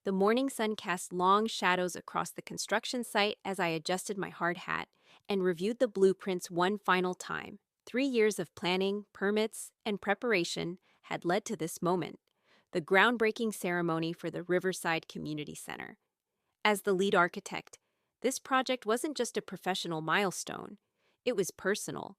The morning sun cast long shadows across the construction site as I adjusted my hard hat and reviewed the blueprints one final time. 3 years of planning, permits, and preparation had led to this moment, the groundbreaking ceremony for the Riverside Community Center. As the lead architect, this project wasn't just a professional milestone, it was personal.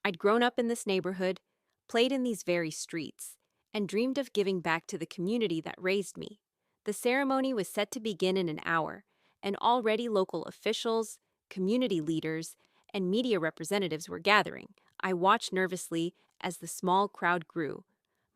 I'd grown up in this neighborhood, played in these very streets, and dreamed of giving back to the community that raised me. The ceremony was set to begin in an hour, and already local officials, community leaders, and media representatives were gathering. I watched nervously as the small crowd grew,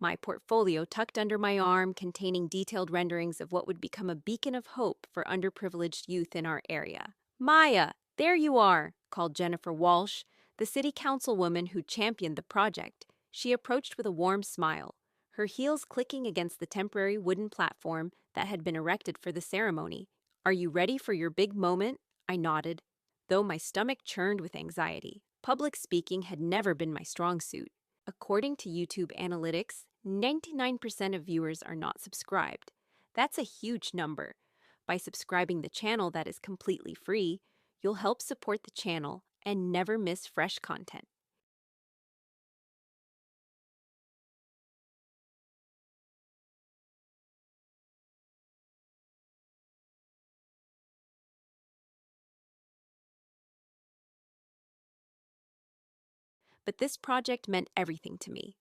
my portfolio tucked under my arm containing detailed renderings of what would become a beacon of hope for underprivileged youth in our area. "Maya, there you are," called Jennifer Walsh, the city councilwoman who championed the project. She approached with a warm smile, her heels clicking against the temporary wooden platform that had been erected for the ceremony. "Are you ready for your big moment?" I nodded, though my stomach churned with anxiety. Public speaking had never been my strong suit. According to YouTube analytics, 99% of viewers are not subscribed. That's a huge number. By subscribing the channel that is completely free, you'll help support the channel and never miss fresh content. But this project meant everything to me.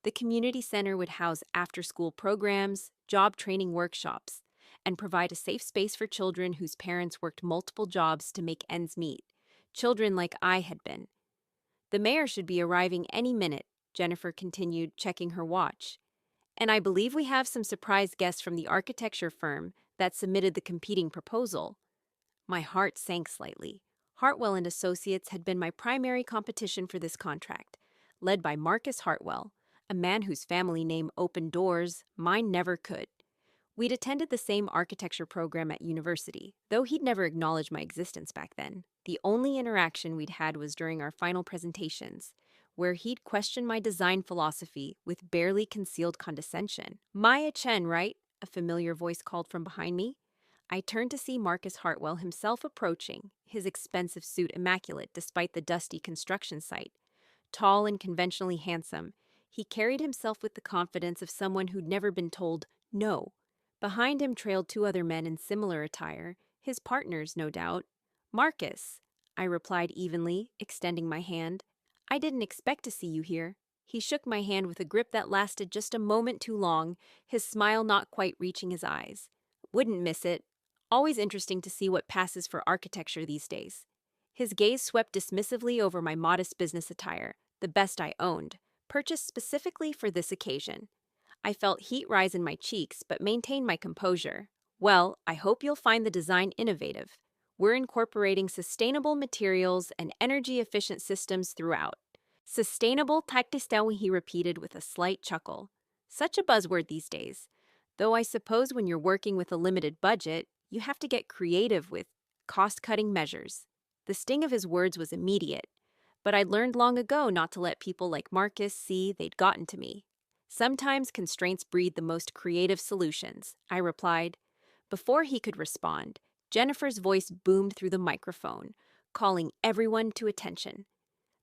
The community center would house after-school programs, job training workshops, and provide a safe space for children whose parents worked multiple jobs to make ends meet, children like I had been. "The mayor should be arriving any minute," Jennifer continued, checking her watch. "And I believe we have some surprise guests from the architecture firm that submitted the competing proposal." My heart sank slightly. Hartwell and Associates had been my primary competition for this contract, led by Marcus Hartwell, a man whose family name opened doors mine never could. We'd attended the same architecture program at university, though he'd never acknowledged my existence back then. The only interaction we'd had was during our final presentations, where he'd questioned my design philosophy with barely concealed condescension. "Maya Chen, right?" a familiar voice called from behind me. I turned to see Marcus Hartwell himself approaching, his expensive suit immaculate despite the dusty construction site. Tall and conventionally handsome, he carried himself with the confidence of someone who'd never been told no. Behind him trailed two other men in similar attire, his partners, no doubt. "Marcus," I replied evenly, extending my hand. "I didn't expect to see you here." He shook my hand with a grip that lasted just a moment too long, his smile not quite reaching his eyes. "Wouldn't miss it. Always interesting to see what passes for architecture these days." His gaze swept dismissively over my modest business attire, the best I owned, purchased specifically for this occasion. I felt heat rise in my cheeks, but maintained my composure. "Well, I hope you'll find the design innovative. We're incorporating sustainable materials and energy-efficient systems throughout." "Sustainable tactistão," he repeated with a slight chuckle. Such a buzzword these days. Though I suppose when you're working with a limited budget, you have to get creative with cost-cutting measures. The sting of his words was immediate, but I'd learned long ago not to let people like Marcus see they'd gotten to me. "Sometimes constraints breed the most creative solutions," I replied. Before he could respond, Jennifer's voice boomed through the microphone, calling everyone to attention.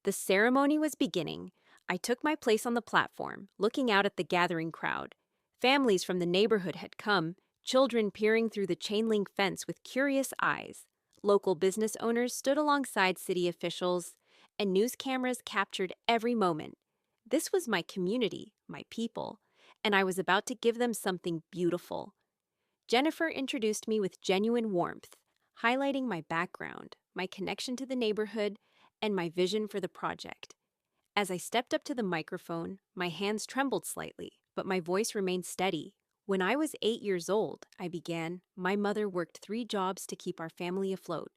The ceremony was beginning. I took my place on the platform, looking out at the gathering crowd. Families from the neighborhood had come, children peering through the chain-link fence with curious eyes. Local business owners stood alongside city officials, and news cameras captured every moment. This was my community, my people, and I was about to give them something beautiful. Jennifer introduced me with genuine warmth, highlighting my background, my connection to the neighborhood, and my vision for the project. As I stepped up to the microphone, my hands trembled slightly, but my voice remained steady. "When I was 8 years old," I began, "my mother worked 3 jobs to keep our family afloat.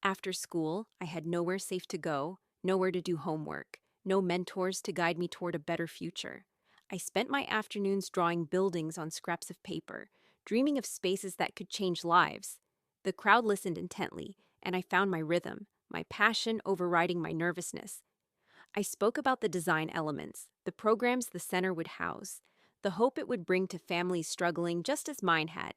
After school, I had nowhere safe to go, nowhere to do homework, no mentors to guide me toward a better future. I spent my afternoons drawing buildings on scraps of paper, dreaming of spaces that could change lives." The crowd listened intently, and I found my rhythm, my passion overriding my nervousness. I spoke about the design elements, the programs the center would house, the hope it would bring to families struggling just as mine had.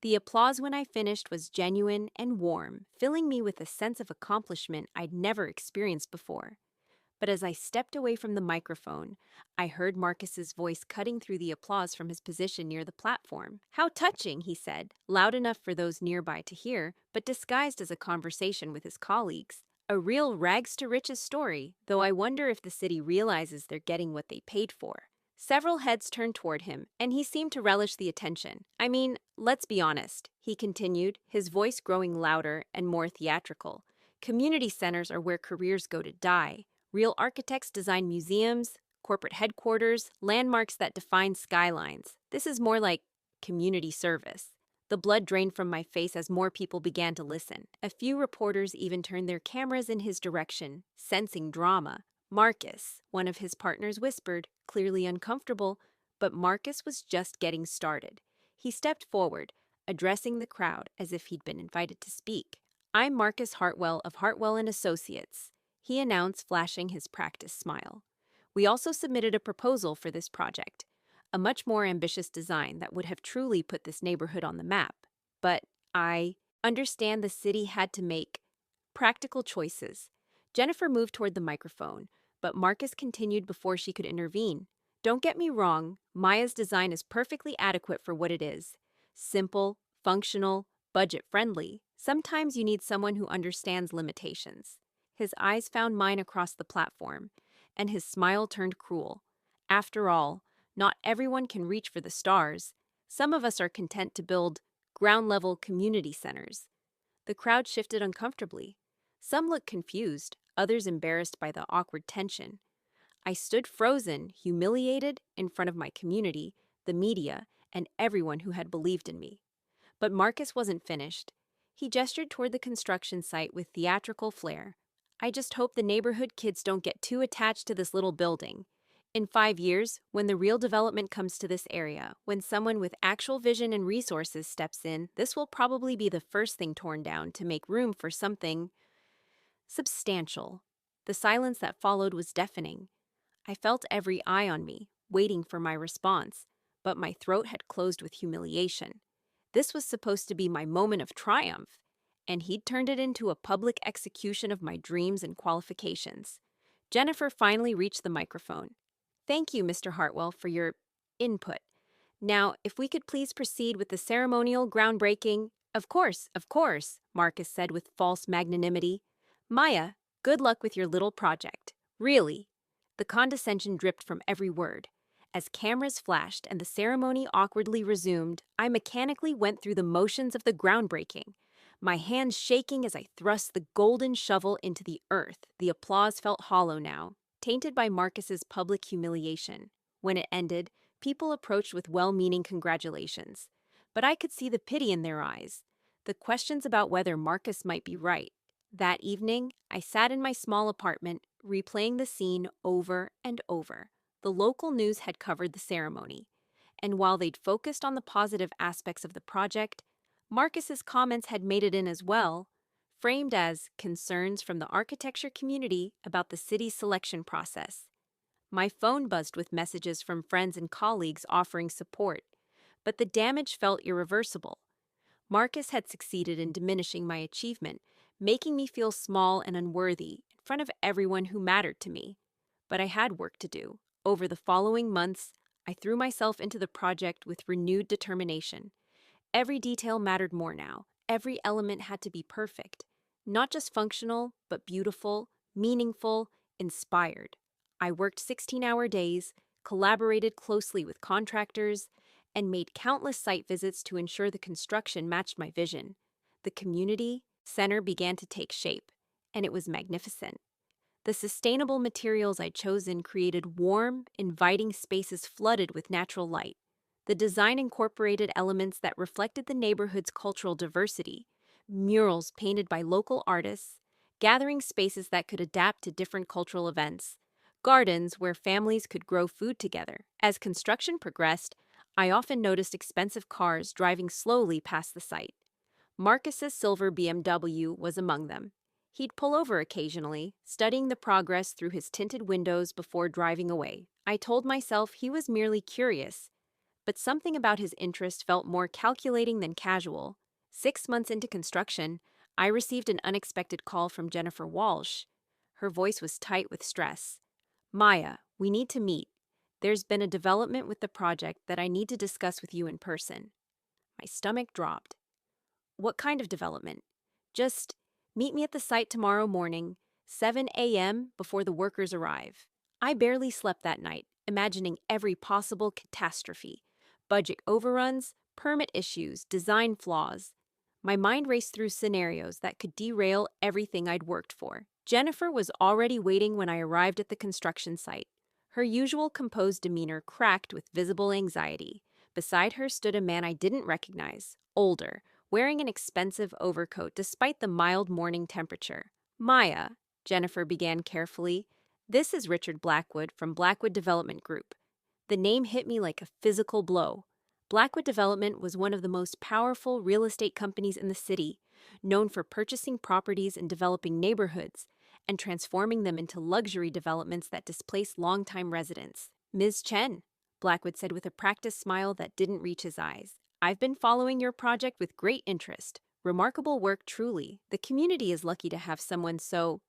The applause when I finished was genuine and warm, filling me with a sense of accomplishment I'd never experienced before. But as I stepped away from the microphone, I heard Marcus's voice cutting through the applause from his position near the platform. "How touching," he said, loud enough for those nearby to hear, but disguised as a conversation with his colleagues. A real rags to riches story, though I wonder if the city realizes they're getting what they paid for. Several heads turned toward him, and he seemed to relish the attention. "I mean, let's be honest," he continued, his voice growing louder and more theatrical. "Community centers are where careers go to die. Real architects design museums, corporate headquarters, landmarks that define skylines. This is more like community service." The blood drained from my face as more people began to listen. A few reporters even turned their cameras in his direction, sensing drama. "Marcus," one of his partners whispered, clearly uncomfortable, but Marcus was just getting started. He stepped forward, addressing the crowd as if he'd been invited to speak. "I'm Marcus Hartwell of Hartwell and Associates," he announced, flashing his practiced smile. "We also submitted a proposal for this project, a much more ambitious design that would have truly put this neighborhood on the map. But I understand the city had to make practical choices." Jennifer moved toward the microphone, but Marcus continued before she could intervene. "Don't get me wrong, Maya's design is perfectly adequate for what it is. Simple, functional, budget-friendly. Sometimes you need someone who understands limitations." His eyes found mine across the platform, and his smile turned cruel. "After all, not everyone can reach for the stars. Some of us are content to build ground-level community centers." The crowd shifted uncomfortably. Some looked confused, others embarrassed by the awkward tension. I stood frozen, humiliated, in front of my community, the media, and everyone who had believed in me. But Marcus wasn't finished. He gestured toward the construction site with theatrical flair. "I just hope the neighborhood kids don't get too attached to this little building. In 5 years, when the real development comes to this area, when someone with actual vision and resources steps in, this will probably be the first thing torn down to make room for something substantial." The silence that followed was deafening. I felt every eye on me, waiting for my response, but my throat had closed with humiliation. This was supposed to be my moment of triumph, and he'd turned it into a public execution of my dreams and qualifications. Jennifer finally reached the microphone. "Thank you, Mr. Hartwell, for your input. Now, if we could please proceed with the ceremonial groundbreaking." Of course," Marcus said with false magnanimity. "Maya, good luck with your little project. Really." The condescension dripped from every word. As cameras flashed and the ceremony awkwardly resumed, I mechanically went through the motions of the groundbreaking, my hands shaking as I thrust the golden shovel into the earth. The applause felt hollow now, tainted by Marcus's public humiliation. When it ended, people approached with well-meaning congratulations, but I could see the pity in their eyes, the questions about whether Marcus might be right. That evening, I sat in my small apartment, replaying the scene over and over. The local news had covered the ceremony, and while they'd focused on the positive aspects of the project, Marcus's comments had made it in as well, framed as concerns from the architecture community about the city's selection process. My phone buzzed with messages from friends and colleagues offering support, but the damage felt irreversible. Marcus had succeeded in diminishing my achievement, making me feel small and unworthy in front of everyone who mattered to me. But I had work to do. Over the following months, I threw myself into the project with renewed determination. Every detail mattered more now. Every element had to be perfect. Not just functional, but beautiful, meaningful, inspired. I worked 16-hour days, collaborated closely with contractors, and made countless site visits to ensure the construction matched my vision. The community center began to take shape, and it was magnificent. The sustainable materials I'd chosen created warm, inviting spaces flooded with natural light. The design incorporated elements that reflected the neighborhood's cultural diversity, murals painted by local artists, gathering spaces that could adapt to different cultural events, gardens where families could grow food together. As construction progressed, I often noticed expensive cars driving slowly past the site. Marcus's silver BMW was among them. He'd pull over occasionally, studying the progress through his tinted windows before driving away. I told myself he was merely curious, but something about his interest felt more calculating than casual. 6 months into construction, I received an unexpected call from Jennifer Walsh. Her voice was tight with stress. Maya, we need to meet. There's been a development with the project that I need to discuss with you in person. My stomach dropped. What kind of development? Just meet me at the site tomorrow morning, 7 a.m., before the workers arrive. I barely slept that night, imagining every possible catastrophe: budget overruns, permit issues, design flaws. My mind raced through scenarios that could derail everything I'd worked for. Jennifer was already waiting when I arrived at the construction site. Her usual composed demeanor cracked with visible anxiety. Beside her stood a man I didn't recognize, older, wearing an expensive overcoat despite the mild morning temperature. Maya, Jennifer began carefully, this is Richard Blackwood from Blackwood Development Group. The name hit me like a physical blow. Blackwood Development was one of the most powerful real estate companies in the city, known for purchasing properties and developing neighborhoods and transforming them into luxury developments that displace longtime residents. Ms. Chen, Blackwood said with a practiced smile that didn't reach his eyes, I've been following your project with great interest. Remarkable work, truly. The community is lucky to have someone so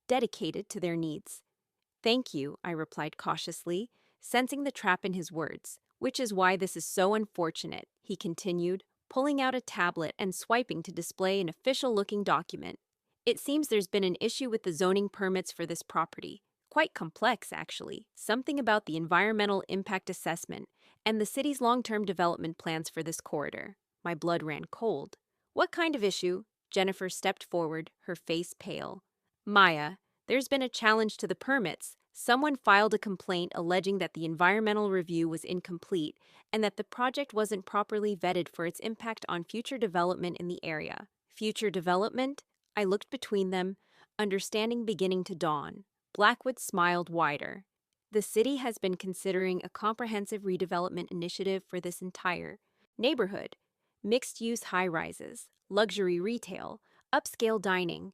dedicated to their needs. Thank you, I replied cautiously, sensing the trap in his words. Which is why this is so unfortunate, he continued, pulling out a tablet and swiping to display an official-looking document. It seems there's been an issue with the zoning permits for this property. Quite complex, actually. Something about the environmental impact assessment and the city's long-term development plans for this corridor. My blood ran cold. What kind of issue? Jennifer stepped forward, her face pale. Maya, there's been a challenge to the permits. Someone filed a complaint alleging that the environmental review was incomplete and that the project wasn't properly vetted for its impact on future development in the area. Future development? I looked between them, understanding beginning to dawn. Blackwood smiled wider. The city has been considering a comprehensive redevelopment initiative for this entire neighborhood. Mixed-use high-rises, luxury retail, upscale dining,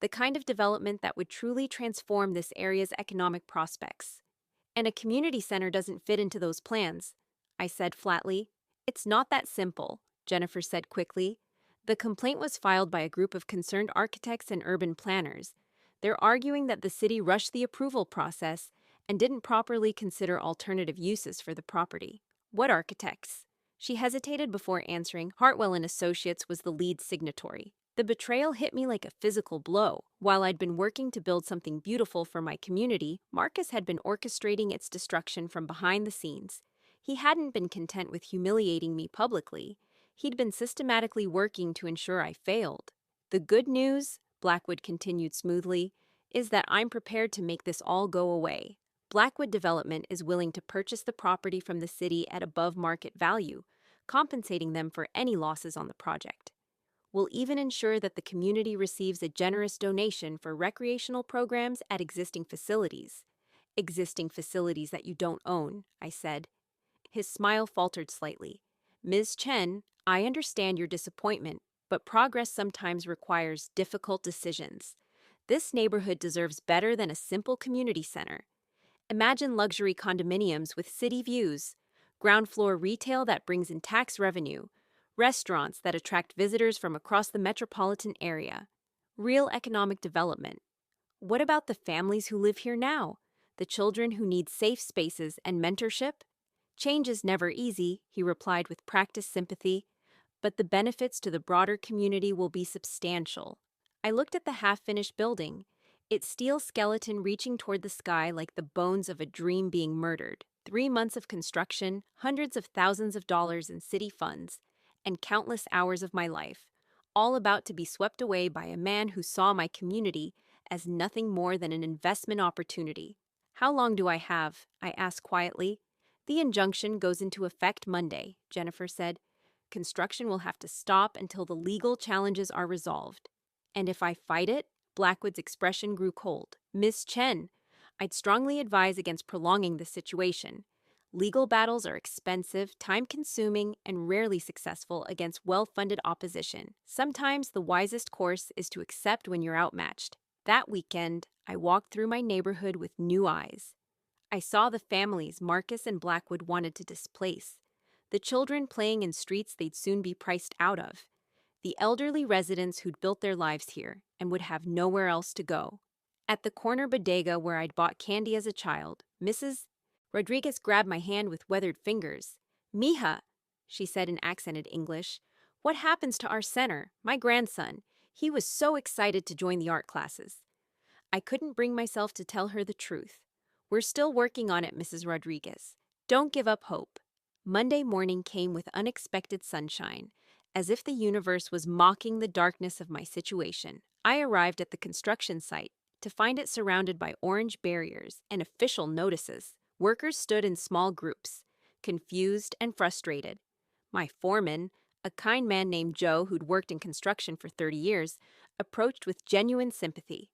the kind of development that would truly transform this area's economic prospects. And a community center doesn't fit into those plans, I said flatly. It's not that simple, Jennifer said quickly. The complaint was filed by a group of concerned architects and urban planners. They're arguing that the city rushed the approval process and didn't properly consider alternative uses for the property. What architects? She hesitated before answering. Hartwell and Associates was the lead signatory. The betrayal hit me like a physical blow. While I'd been working to build something beautiful for my community, Marcus had been orchestrating its destruction from behind the scenes. He hadn't been content with humiliating me publicly. He'd been systematically working to ensure I failed. The good news, Blackwood continued smoothly, is that I'm prepared to make this all go away. Blackwood Development is willing to purchase the property from the city at above market value, compensating them for any losses on the project. We'll even ensure that the community receives a generous donation for recreational programs at existing facilities. Existing facilities that you don't own, I said. His smile faltered slightly. Ms. Chen, I understand your disappointment, but progress sometimes requires difficult decisions. This neighborhood deserves better than a simple community center. Imagine luxury condominiums with city views, ground floor retail that brings in tax revenue, restaurants that attract visitors from across the metropolitan area. Real economic development. What about the families who live here now? The children who need safe spaces and mentorship? Change is never easy, he replied with practiced sympathy, but the benefits to the broader community will be substantial. I looked at the half-finished building, its steel skeleton reaching toward the sky like the bones of a dream being murdered. 3 months of construction, hundreds of thousands of dollars in city funds, and countless hours of my life, all about to be swept away by a man who saw my community as nothing more than an investment opportunity. How long do I have? I asked quietly. The injunction goes into effect Monday, Jennifer said. Construction will have to stop until the legal challenges are resolved. And if I fight it? Blackwood's expression grew cold. Miss Chen, I'd strongly advise against prolonging the situation. Legal battles are expensive, time-consuming, and rarely successful against well-funded opposition. Sometimes the wisest course is to accept when you're outmatched. That weekend, I walked through my neighborhood with new eyes. I saw the families Marcus and Blackwood wanted to displace, the children playing in streets they'd soon be priced out of, the elderly residents who'd built their lives here and would have nowhere else to go. At the corner bodega where I'd bought candy as a child, Mrs. Rodriguez grabbed my hand with weathered fingers. "Mija," she said in accented English, "what happens to our center? My grandson. He was so excited to join the art classes." I couldn't bring myself to tell her the truth. "We're still working on it, Mrs. Rodriguez. Don't give up hope." Monday morning came with unexpected sunshine, as if the universe was mocking the darkness of my situation. I arrived at the construction site to find it surrounded by orange barriers and official notices. Workers stood in small groups, confused and frustrated. My foreman, a kind man named Joe who'd worked in construction for 30 years, approached with genuine sympathy.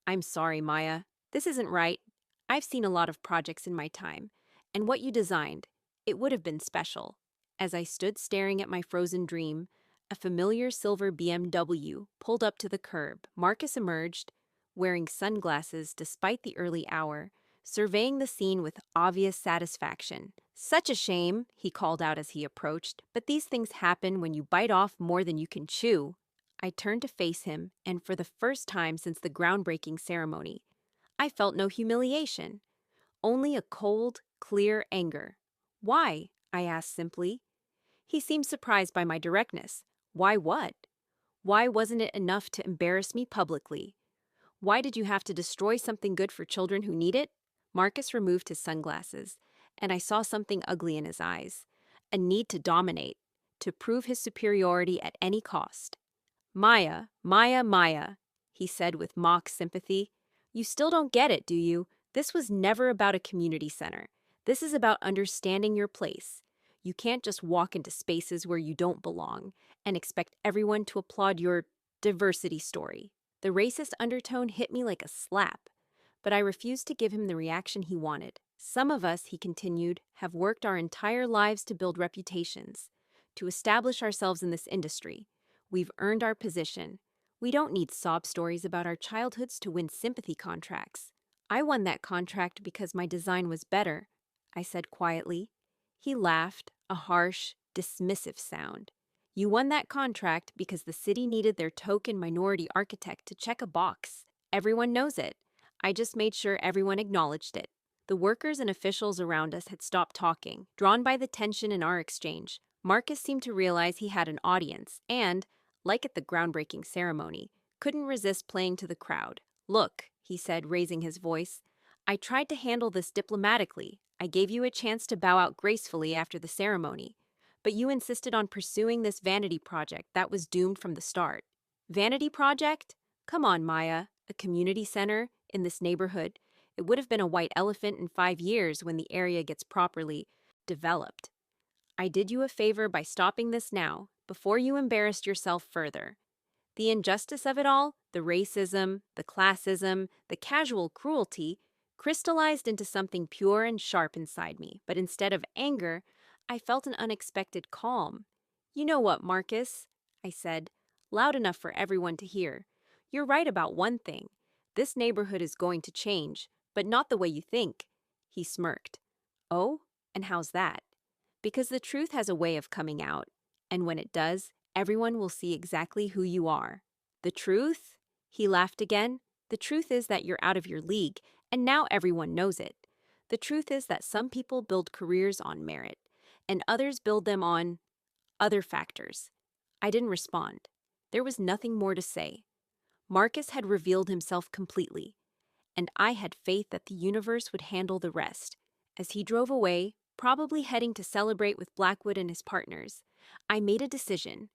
"I'm sorry, Maya. This isn't right. I've seen a lot of projects in my time, and what you designed, it would have been special." As I stood staring at my frozen dream, a familiar silver BMW pulled up to the curb. Marcus emerged, wearing sunglasses despite the early hour, surveying the scene with obvious satisfaction. "Such a shame," he called out as he approached, "but these things happen when you bite off more than you can chew." I turned to face him, and for the first time since the groundbreaking ceremony, I felt no humiliation, only a cold, clear anger. "Why?" I asked simply. He seemed surprised by my directness. "Why what? Why wasn't it enough to embarrass me publicly? Why did you have to destroy something good for children who need it?" Marcus removed his sunglasses, and I saw something ugly in his eyes, a need to dominate, to prove his superiority at any cost. "Maya, Maya, Maya," he said with mock sympathy. "You still don't get it, do you? This was never about a community center. This is about understanding your place. You can't just walk into spaces where you don't belong and expect everyone to applaud your diversity story." The racist undertone hit me like a slap, but I refused to give him the reaction he wanted. "Some of us," he continued, "have worked our entire lives to build reputations, to establish ourselves in this industry. We've earned our position. We don't need sob stories about our childhoods to win sympathy contracts. I won that contract because my design was better," I said quietly. He laughed, a harsh, dismissive sound. "You won that contract because the city needed their token minority architect to check a box. Everyone knows it. I just made sure everyone acknowledged it." The workers and officials around us had stopped talking, drawn by the tension in our exchange. Marcus seemed to realize he had an audience and, like at the groundbreaking ceremony, couldn't resist playing to the crowd. "Look," he said, raising his voice, "I tried to handle this diplomatically. I gave you a chance to bow out gracefully after the ceremony. But you insisted on pursuing this vanity project that was doomed from the start." "Vanity project? Come on, Maya. A community center in this neighborhood. It would have been a white elephant in 5 years when the area gets properly developed. I did you a favor by stopping this now, before you embarrassed yourself further." The injustice of it all, the racism, the classism, the casual cruelty, crystallized into something pure and sharp inside me. But instead of anger, I felt an unexpected calm. "You know what, Marcus?" I said, loud enough for everyone to hear. "You're right about one thing. This neighborhood is going to change, but not the way you think." He smirked. "Oh, and how's that?" "Because the truth has a way of coming out, and when it does, everyone will see exactly who you are." "The truth?" He laughed again. "The truth is that you're out of your league, and now everyone knows it. The truth is that some people build careers on merit, and others build them on other factors." I didn't respond. There was nothing more to say. Marcus had revealed himself completely, and I had faith that the universe would handle the rest. As he drove away, probably heading to celebrate with Blackwood and his partners, I made a decision.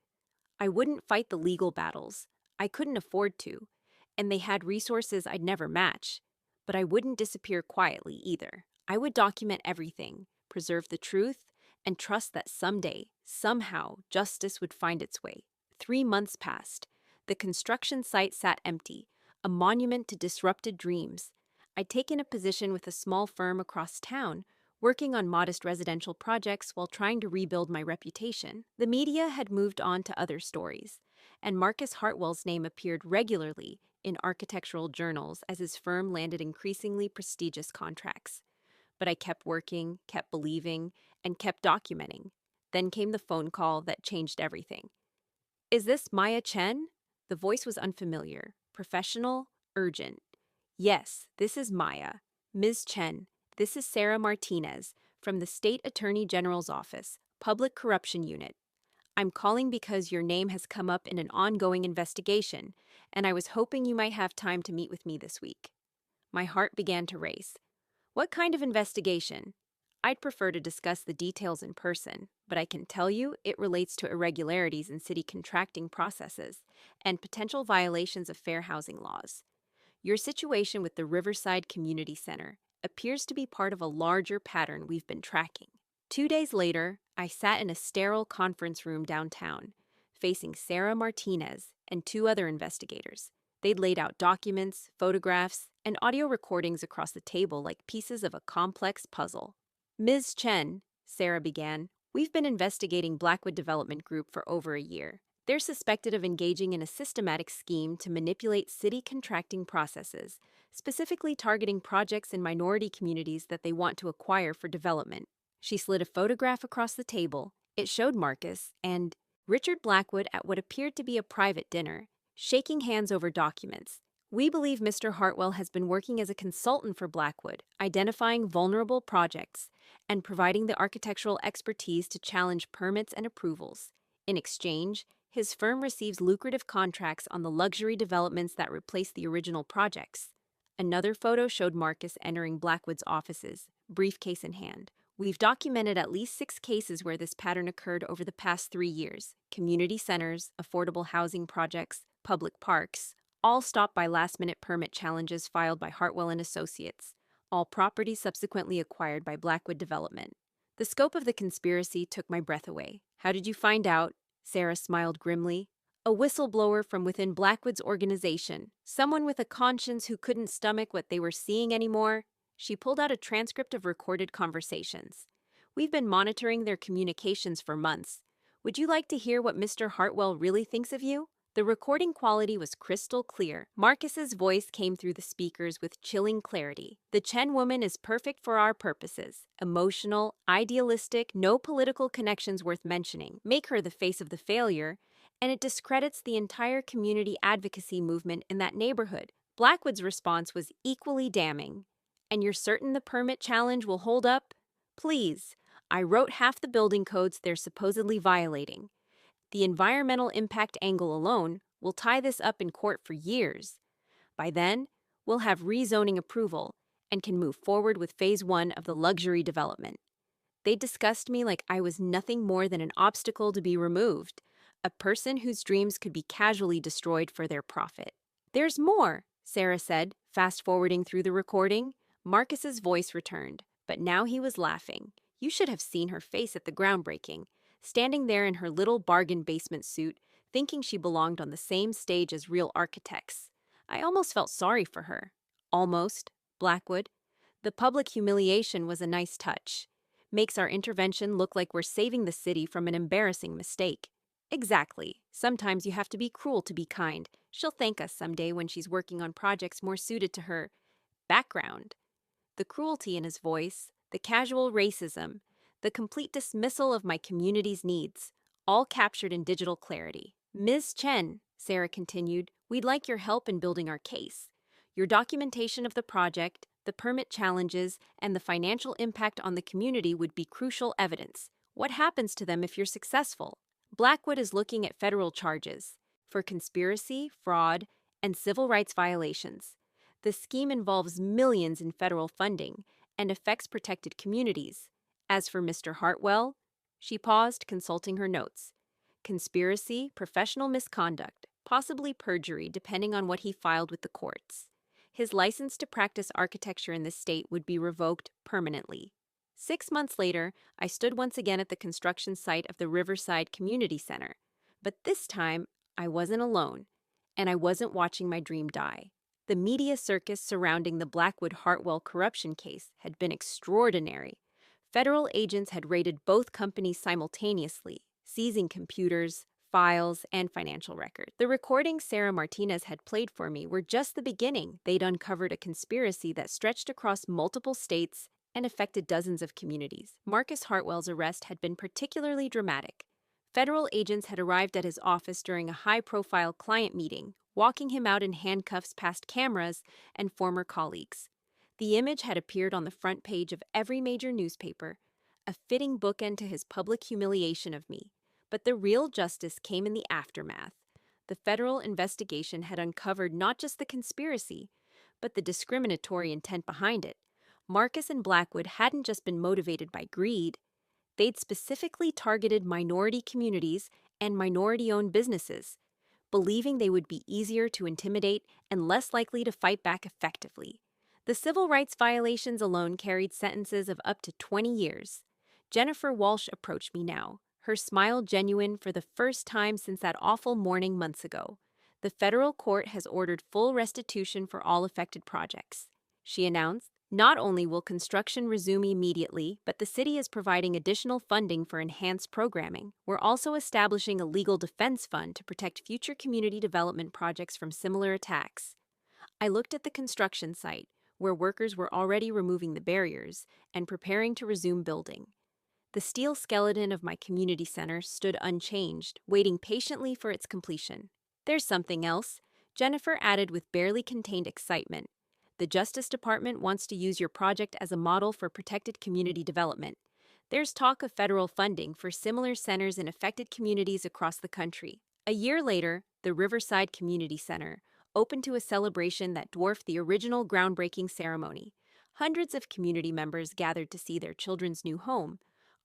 I wouldn't fight the legal battles. I couldn't afford to, and they had resources I'd never match. But I wouldn't disappear quietly either. I would document everything, preserve the truth, and trust that someday, somehow, justice would find its way. 3 months passed. The construction site sat empty, a monument to disrupted dreams. I'd taken a position with a small firm across town, working on modest residential projects while trying to rebuild my reputation. The media had moved on to other stories, and Marcus Hartwell's name appeared regularly in architectural journals as his firm landed increasingly prestigious contracts. But I kept working, kept believing, and kept documenting. Then came the phone call that changed everything. Is this Maya Chen? The voice was unfamiliar, professional, urgent. Yes, this is Maya. Ms. Chen, this is Sarah Martinez from the State Attorney General's Office, Public Corruption Unit. I'm calling because your name has come up in an ongoing investigation, and I was hoping you might have time to meet with me this week. My heart began to race. What kind of investigation? I'd prefer to discuss the details in person, but I can tell you it relates to irregularities in city contracting processes and potential violations of fair housing laws. Your situation with the Riverside Community Center appears to be part of a larger pattern we've been tracking. 2 days later, I sat in a sterile conference room downtown, facing Sarah Martinez and two other investigators. They'd laid out documents, photographs, and audio recordings across the table like pieces of a complex puzzle. Ms. Chen, Sarah began, we've been investigating Blackwood Development Group for over a year. They're suspected of engaging in a systematic scheme to manipulate city contracting processes, specifically targeting projects in minority communities that they want to acquire for development. She slid a photograph across the table. It showed Marcus and Richard Blackwood at what appeared to be a private dinner, shaking hands over documents. We believe Mr. Hartwell has been working as a consultant for Blackwood, identifying vulnerable projects and providing the architectural expertise to challenge permits and approvals. In exchange, his firm receives lucrative contracts on the luxury developments that replace the original projects. Another photo showed Marcus entering Blackwood's offices, briefcase in hand. We've documented at least 6 cases where this pattern occurred over the past 3 years. Community centers, affordable housing projects, public parks, all stopped by last-minute permit challenges filed by Hartwell and Associates, all properties subsequently acquired by Blackwood Development. The scope of the conspiracy took my breath away. How did you find out? Sarah smiled grimly. A whistleblower from within Blackwood's organization, someone with a conscience who couldn't stomach what they were seeing anymore. She pulled out a transcript of recorded conversations. We've been monitoring their communications for months. Would you like to hear what Mr. Hartwell really thinks of you? The recording quality was crystal clear. Marcus's voice came through the speakers with chilling clarity. The Chen woman is perfect for our purposes. Emotional, idealistic, no political connections worth mentioning. Make her the face of the failure, and it discredits the entire community advocacy movement in that neighborhood. Blackwood's response was equally damning. And you're certain the permit challenge will hold up? Please, I wrote half the building codes they're supposedly violating. The environmental impact angle alone will tie this up in court for years. By then, we'll have rezoning approval and can move forward with phase 1 of the luxury development. They discussed me like I was nothing more than an obstacle to be removed, a person whose dreams could be casually destroyed for their profit. There's more, Sarah said, fast-forwarding through the recording. Marcus's voice returned, but now he was laughing. You should have seen her face at the groundbreaking, standing there in her little bargain basement suit, thinking she belonged on the same stage as real architects. I almost felt sorry for her. Almost, Blackwood. The public humiliation was a nice touch. Makes our intervention look like we're saving the city from an embarrassing mistake. Exactly. Sometimes you have to be cruel to be kind. She'll thank us someday when she's working on projects more suited to her background. The cruelty in his voice, the casual racism, the complete dismissal of my community's needs, all captured in digital clarity. Ms. Chen, Sarah continued, we'd like your help in building our case. Your documentation of the project, the permit challenges, and the financial impact on the community would be crucial evidence. What happens to them if you're successful? Blackwood is looking at federal charges for conspiracy, fraud, and civil rights violations. The scheme involves millions in federal funding and affects protected communities. As for Mr. Hartwell, she paused, consulting her notes. Conspiracy, professional misconduct, possibly perjury, depending on what he filed with the courts. His license to practice architecture in this state would be revoked permanently. 6 months later, I stood once again at the construction site of the Riverside Community Center. But this time, I wasn't alone, and I wasn't watching my dream die. The media circus surrounding the Blackwood Hartwell corruption case had been extraordinary. Federal agents had raided both companies simultaneously, seizing computers, files, and financial records. The recordings Sarah Martinez had played for me were just the beginning. They'd uncovered a conspiracy that stretched across multiple states and affected dozens of communities. Marcus Hartwell's arrest had been particularly dramatic. Federal agents had arrived at his office during a high-profile client meeting, walking him out in handcuffs past cameras and former colleagues. The image had appeared on the front page of every major newspaper, a fitting bookend to his public humiliation of me. But the real justice came in the aftermath. The federal investigation had uncovered not just the conspiracy, but the discriminatory intent behind it. Marcus and Blackwood hadn't just been motivated by greed, they'd specifically targeted minority communities and minority-owned businesses, believing they would be easier to intimidate and less likely to fight back effectively. The civil rights violations alone carried sentences of up to 20 years. Jennifer Walsh approached me now, her smile genuine for the first time since that awful morning months ago. The federal court has ordered full restitution for all affected projects, she announced. Not only will construction resume immediately, but the city is providing additional funding for enhanced programming. We're also establishing a legal defense fund to protect future community development projects from similar attacks. I looked at the construction site, where workers were already removing the barriers and preparing to resume building. The steel skeleton of my community center stood unchanged, waiting patiently for its completion. There's something else, Jennifer added with barely contained excitement. The Justice Department wants to use your project as a model for protected community development. There's talk of federal funding for similar centers in affected communities across the country. A year later, the Riverside Community Center opened to a celebration that dwarfed the original groundbreaking ceremony. Hundreds of community members gathered to see their children's new home.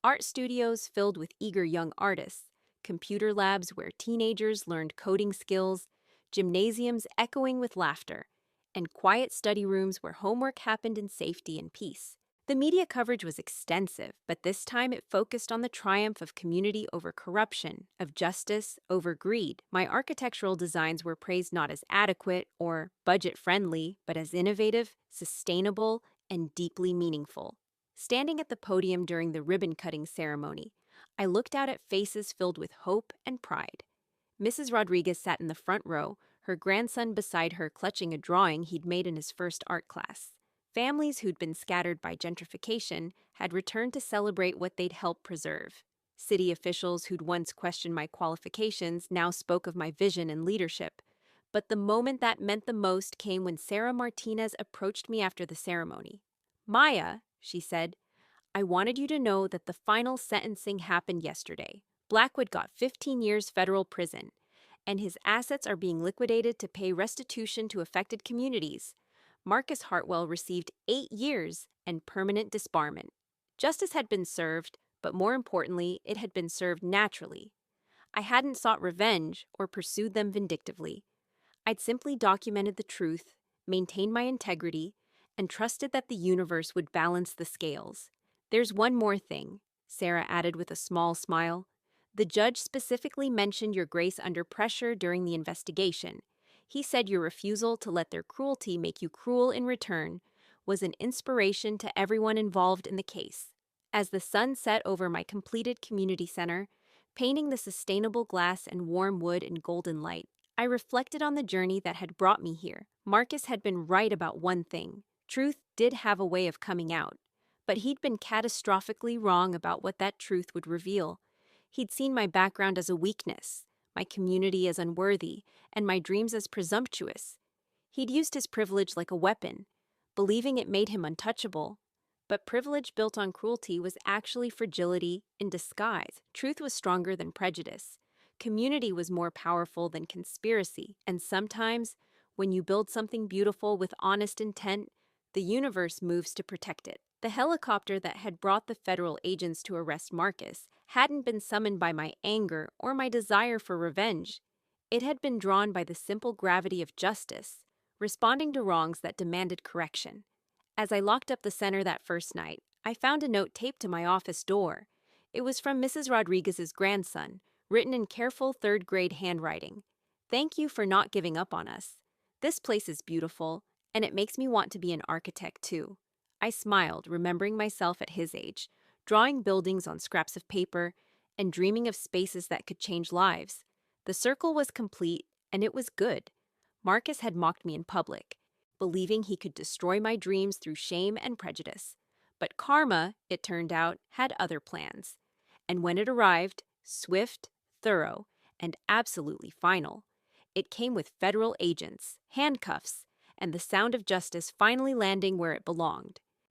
Art studios filled with eager young artists, computer labs where teenagers learned coding skills, gymnasiums echoing with laughter, and quiet study rooms where homework happened in safety and peace. The media coverage was extensive, but this time it focused on the triumph of community over corruption, of justice over greed. My architectural designs were praised not as adequate or budget-friendly, but as innovative, sustainable, and deeply meaningful. Standing at the podium during the ribbon-cutting ceremony, I looked out at faces filled with hope and pride. Mrs. Rodriguez sat in the front row, her grandson beside her clutching a drawing he'd made in his first art class. Families who'd been scattered by gentrification had returned to celebrate what they'd helped preserve. City officials who'd once questioned my qualifications now spoke of my vision and leadership. But the moment that meant the most came when Sarah Martinez approached me after the ceremony. "Maya," she said, "I wanted you to know that the final sentencing happened yesterday. Blackwood got 15 years federal prison, and his assets are being liquidated to pay restitution to affected communities. Marcus Hartwell received 8 years and permanent disbarment. Justice had been served, but more importantly, it had been served naturally. I hadn't sought revenge or pursued them vindictively. I'd simply documented the truth, maintained my integrity, and trusted that the universe would balance the scales. There's one more thing," Sarah added with a small smile. "The judge specifically mentioned your grace under pressure during the investigation. He said your refusal to let their cruelty make you cruel in return was an inspiration to everyone involved in the case." As the sun set over my completed community center, painting the sustainable glass and warm wood in golden light, I reflected on the journey that had brought me here. Marcus had been right about one thing. Truth did have a way of coming out, but he'd been catastrophically wrong about what that truth would reveal. He'd seen my background as a weakness, my community as unworthy, and my dreams as presumptuous. He'd used his privilege like a weapon, believing it made him untouchable. But privilege built on cruelty was actually fragility in disguise. Truth was stronger than prejudice. Community was more powerful than conspiracy. And sometimes, when you build something beautiful with honest intent, the universe moves to protect it. The helicopter that had brought the federal agents to arrest Marcus hadn't been summoned by my anger or my desire for revenge. It had been drawn by the simple gravity of justice, responding to wrongs that demanded correction. As I locked up the center that first night, I found a note taped to my office door. It was from Mrs. Rodriguez's grandson, written in careful third-grade handwriting. "Thank you for not giving up on us. This place is beautiful, and it makes me want to be an architect too." I smiled, remembering myself at his age, drawing buildings on scraps of paper and dreaming of spaces that could change lives. The circle was complete, and it was good. Marcus had mocked me in public, believing he could destroy my dreams through shame and prejudice. But karma, it turned out, had other plans. And when it arrived, swift, thorough, and absolutely final, it came with federal agents, handcuffs, and the sound of justice finally landing where it belonged,